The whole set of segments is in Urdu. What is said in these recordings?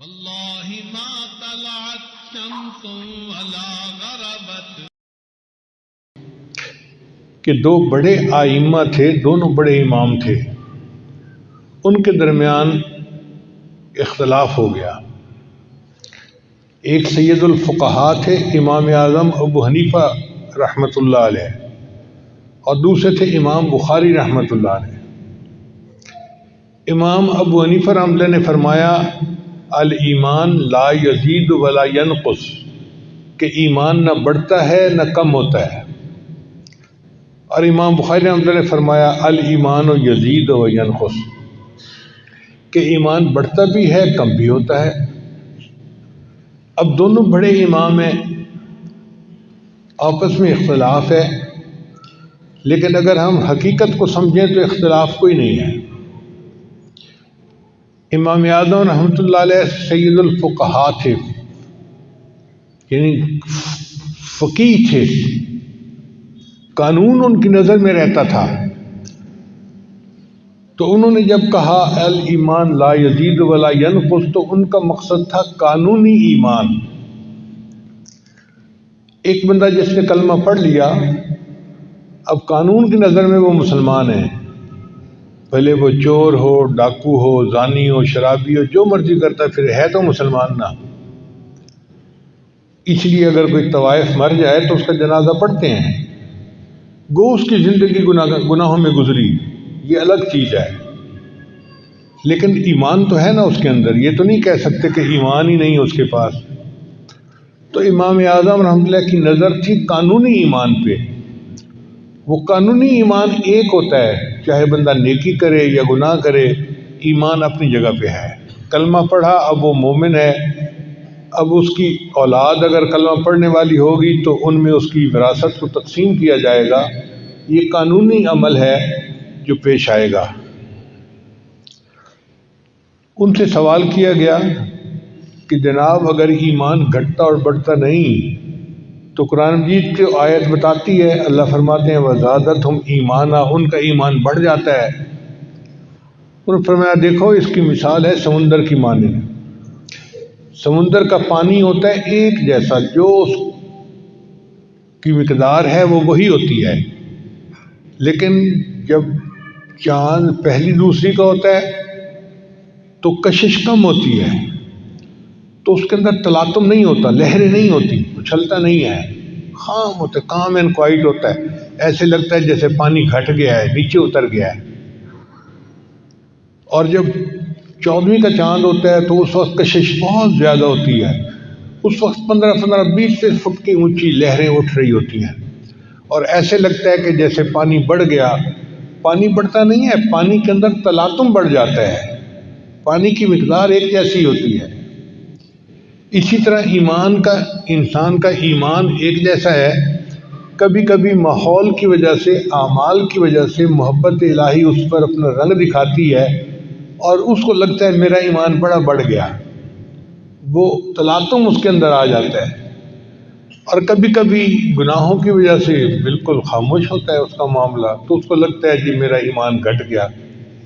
واللہ ما طلعت شمس ولا غربت، کہ دو بڑے آئمہ تھے، دونوں بڑے امام تھے، ان کے درمیان اختلاف ہو گیا۔ ایک سید الفقہاء تھے امام اعظم ابو حنیفہ رحمۃ اللہ علیہ، اور دوسرے تھے امام بخاری رحمۃ اللہ علیہ۔ امام ابو حنیفہ رحمۃ اللہ نے فرمایا الایمان لا یزید ولا ینقص، کہ ایمان نہ بڑھتا ہے نہ کم ہوتا ہے۔ اور امام بخاری رحمۃ اللہ نے فرمایا الایمان یزید و ینقص، کہ ایمان بڑھتا بھی ہے کم بھی ہوتا ہے۔ اب دونوں بڑے امام ہیں، آپس میں اختلاف ہے، لیکن اگر ہم حقیقت کو سمجھیں تو اختلاف کوئی نہیں ہے۔ امام اعظم رحمۃ اللہ علیہ سید الفقہاء تھے، یعنی فقیہ تھے، قانون ان کی نظر میں رہتا تھا۔ تو انہوں نے جب کہا الایمان لا یزید ولا ینقص، تو ان کا مقصد تھا قانونی ایمان۔ ایک بندہ جس نے کلمہ پڑھ لیا، اب قانون کی نظر میں وہ مسلمان ہے، بھلے وہ چور ہو، ڈاکو ہو، زانی ہو، شرابی ہو، جو مرضی کرتا ہے، پھر ہے تو مسلمان نہ۔ اس لیے اگر کوئی طوائف مر جائے تو اس کا جنازہ پڑھتے ہیں، گو اس کی زندگی گناہوں میں گزری، یہ الگ چیز ہے، لیکن ایمان تو ہے نا اس کے اندر، یہ تو نہیں کہہ سکتے کہ ایمان ہی نہیں ہے اس کے پاس۔ تو امام اعظم رحمۃ اللہ کی نظر تھی قانونی ایمان پہ۔ وہ قانونی ایمان ایک ہوتا ہے، چاہے بندہ نیکی کرے یا گناہ کرے، ایمان اپنی جگہ پہ ہے۔ کلمہ پڑھا، اب وہ مومن ہے، اب اس کی اولاد اگر کلمہ پڑھنے والی ہوگی تو ان میں اس کی وراثت کو تقسیم کیا جائے گا، یہ قانونی عمل ہے جو پیش آئے گا۔ ان سے سوال کیا گیا کہ جناب اگر ایمان گھٹتا اور بڑھتا نہیں تو قرآن مجید کی آیت بتاتی ہے، اللہ فرماتے ہیں وزادتہم ایمانا، ان کا ایمان بڑھ جاتا ہے۔ انہوں نے فرمایا دیکھو اس کی مثال ہے سمندر کی مانند۔ سمندر کا پانی ہوتا ہے ایک جیسا، جو اس کی مقدار ہے وہ وہی ہوتی ہے، لیکن جب چاند پہلی دوسری کا ہوتا ہے تو کشش کم ہوتی ہے، تو اس کے اندر تلاطم نہیں ہوتا، لہریں نہیں ہوتی، اچھلتا نہیں ہے، خام ہوتا ہے، کام اینڈ کوائٹ ہوتا ہے، ایسے لگتا ہے جیسے پانی گھٹ گیا ہے، نیچے اتر گیا ہے۔ اور جب 14ویں کا چاند ہوتا ہے تو اس وقت کشش بہت زیادہ ہوتی ہے، اس وقت 15-20 فٹ کی اونچی لہریں اٹھ رہی ہوتی ہیں، اور ایسے لگتا ہے کہ جیسے پانی بڑھ گیا۔ پانی بڑھتا نہیں ہے، پانی کے اندر تلاطم بڑھ جاتا ہے، پانی کی مقدار ایک جیسی ہوتی ہے۔ اسی طرح انسان کا ایمان ایک جیسا ہے، کبھی کبھی ماحول کی وجہ سے، اعمال کی وجہ سے محبت الہی اس پر اپنا رنگ دکھاتی ہے، اور اس کو لگتا ہے میرا ایمان بڑا بڑھ گیا، وہ تلاطم اس کے اندر آ جاتا ہے۔ اور کبھی کبھی گناہوں کی وجہ سے بالکل خاموش ہوتا ہے اس کا معاملہ، تو اس کو لگتا ہے جی میرا ایمان گھٹ گیا۔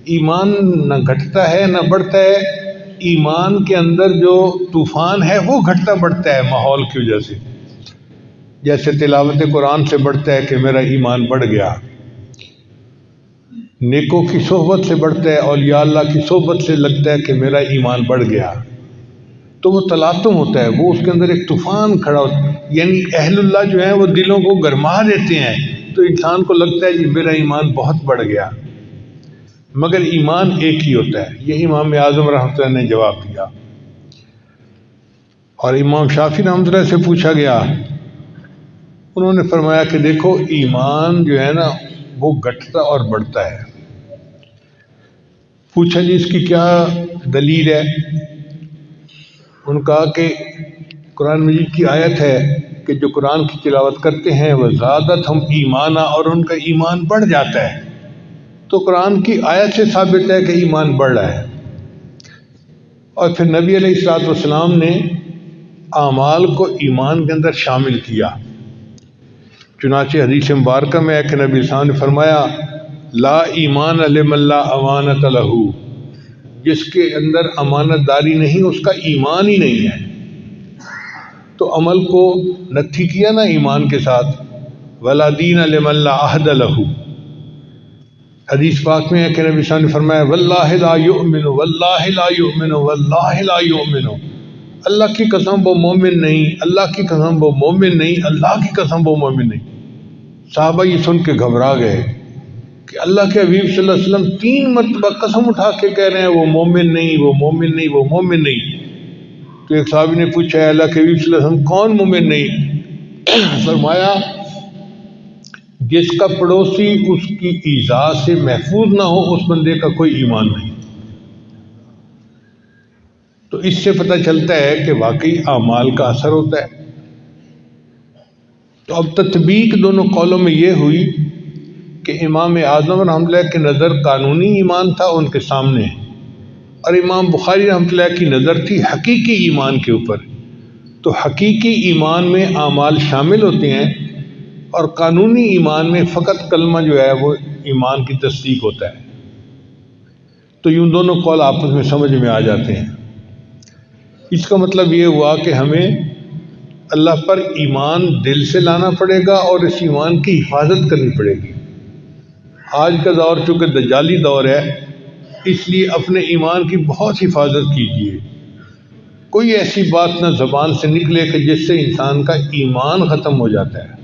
ایمان نہ گھٹتا ہے نہ بڑھتا ہے، ایمان کے اندر جو طوفان ہے وہ گھٹتا بڑھتا ہے ماحول کی وجہ سے، جیسے تلاوت قرآن سے بڑھتا ہے کہ میرا ایمان بڑھ گیا، نیکوں کی صحبت سے بڑھتا ہے، اولیاء اللہ کی صحبت سے لگتا ہے کہ میرا ایمان بڑھ گیا، تو وہ تلاطم ہوتا ہے، وہ اس کے اندر ایک طوفان کھڑا ہوتا ہے، یعنی اہل اللہ جو ہیں وہ دلوں کو گرما دیتے ہیں، تو انسان کو لگتا ہے جی میرا ایمان بہت بڑھ گیا، مگر ایمان ایک ہی ہوتا ہے۔ یہ امام اعظم رحمۃ اللہ نے جواب دیا۔ اور امام شافعی رحمۃ اللہ سے پوچھا گیا، انہوں نے فرمایا کہ دیکھو ایمان جو ہے نا وہ گھٹتا اور بڑھتا ہے۔ پوچھا جی اس کی کیا دلیل ہے؟ انہوں نے کہا کہ قرآن مجید کی آیت ہے کہ جو قرآن کی تلاوت کرتے ہیں وزادتہم ایمانا، اور ان کا ایمان بڑھ جاتا ہے، تو قرآن کی آیت سے ثابت ہے کہ ایمان بڑھ رہا ہے۔ اور پھر نبی علیہ الصلوۃ والسلام نے اعمال کو ایمان کے اندر شامل کیا، چنانچہ حدیث مبارکہ میں ہے کہ نبی صلی اللہ علیہ وسلم نے فرمایا لا ایمان لمن لا امانۃ لہ، جس کے اندر امانت داری نہیں، اس کا ایمان ہی نہیں ہے۔ تو عمل کو نتھی کیا نا ایمان کے ساتھ، وَلَا دِينَ لِمَن لَا عَهْدَ لَهُ۔ حدیث پاک میں ہے کہ نبی صلی اللہ علیہ وسلم نے فرمایا وَاللَّهِ لَا يُؤْمِنُ وَاللَّهِ لَا يُؤْمِنُ وَاللَّهِ لَا يُؤْمِنُ، اللہ کی قسم وہ مومن نہیں، اللہ کی قسم وہ مومن نہیں، اللہ کی قسم وہ مومن نہیں۔ صحابہ یہ سن کے گھبرا گئے کہ اللہ کے حبیب صلی اللہ علیہ وسلم 3 مرتبہ قسم اٹھا کے کہہ رہے ہیں وہ مومن نہیں، وہ مومن نہیں، وہ مومن نہیں۔ تو ایک صحابی نے پوچھا ہے اللہ کے حبیب صلی اللہ علیہ وسلم کون مومن نہیں؟ فرمایا جس کا پڑوسی اس کی ایذا سے محفوظ نہ ہو، اس بندے کا کوئی ایمان نہیں۔ تو اس سے پتہ چلتا ہے کہ واقعی اعمال کا اثر ہوتا ہے۔ تو اب تطبیق دونوں قولوں میں یہ ہوئی کہ امام اعظم رحمۃ اللہ کی نظر قانونی ایمان تھا ان کے سامنے، اور امام بخاری رحمۃ اللہ کی نظر تھی حقیقی ایمان کے اوپر۔ تو حقیقی ایمان میں اعمال شامل ہوتے ہیں، اور قانونی ایمان میں فقط کلمہ جو ہے وہ ایمان کی تصدیق ہوتا ہے۔ تو یوں دونوں قول آپس میں سمجھ میں آ جاتے ہیں۔ اس کا مطلب یہ ہوا کہ ہمیں اللہ پر ایمان دل سے لانا پڑے گا، اور اس ایمان کی حفاظت کرنی پڑے گی۔ آج کا دور چونکہ دجالی دور ہے، اس لیے اپنے ایمان کی بہت حفاظت کیجیے۔ کوئی ایسی بات نہ زبان سے نکلے کہ جس سے انسان کا ایمان ختم ہو جاتا ہے۔